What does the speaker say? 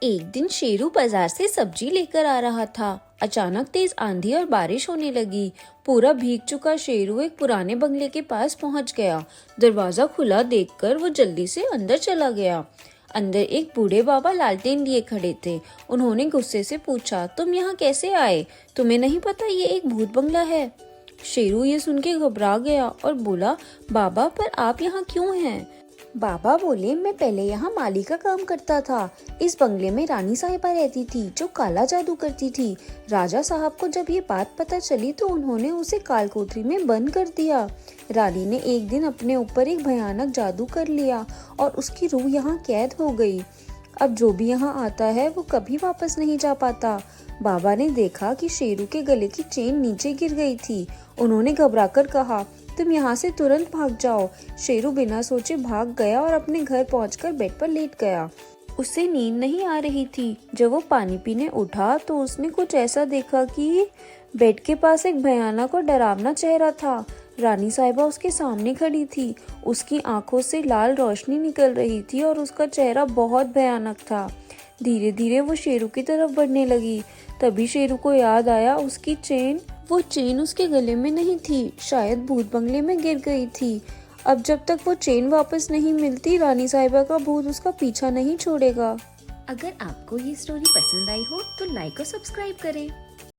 एक दिन शेरू बाजार से सब्जी लेकर आ रहा था। अचानक तेज आंधी और बारिश होने लगी। पूरा भीग चुका शेरू एक पुराने बंगले के पास पहुंच गया। दरवाजा खुला देखकर वो जल्दी से अंदर चला गया। अंदर एक बूढ़े बाबा लालटेन लिए खड़े थे। उन्होंने गुस्से से पूछा, तुम यहाँ कैसे आए? तुम्हें नहीं पता ये एक भूत बंगला है? शेरू ये सुन के घबरा गया और बोला, बाबा पर आप यहाँ क्यों हैं? बाबा बोले, मैं पहले यहाँ माली का काम करता था। इस बंगले में रानी साहिबा रहती थी जो काला जादू करती थी। राजा साहब को जब ये बात पता चली तो उन्होंने उसे काल कोठरी में बंद कर दिया। रानी ने एक दिन अपने ऊपर एक भयानक जादू कर लिया और उसकी रूह यहाँ कैद हो गई। अब जो भी यहाँ आता है वो कभी वापस नहीं जा पाता। बाबा ने देखा कि शेरू के गले की चेन नीचे गिर गई थी। उन्होंने घबराकर कहा, तुम यहाँ से तुरंत भाग जाओ। शेरू बिना सोचे भाग गया और अपने घर पहुंचकर बेड पर लेट गया। उसे नींद नहीं आ रही थी। जब वो पानी पीने उठा तो उसने कुछ ऐसा देखा कि बेड के पास एक भयानक और डरावना चेहरा था। रानी साहिबा उसके सामने खड़ी थी। उसकी आंखों से लाल रोशनी निकल रही थी और उसका चेहरा बहुत भयानक था। धीरे धीरे वो शेरू की तरफ बढ़ने लगी। तभी शेरू को याद आया उसकी चेन। वो चेन उसके गले में नहीं थी, शायद भूत बंगले में गिर गई थी। अब जब तक वो चेन वापस नहीं मिलती रानी साहिबा का भूत उसका पीछा नहीं छोड़ेगा। अगर आपको ये स्टोरी पसंद आई हो तो लाइक और सब्सक्राइब करें।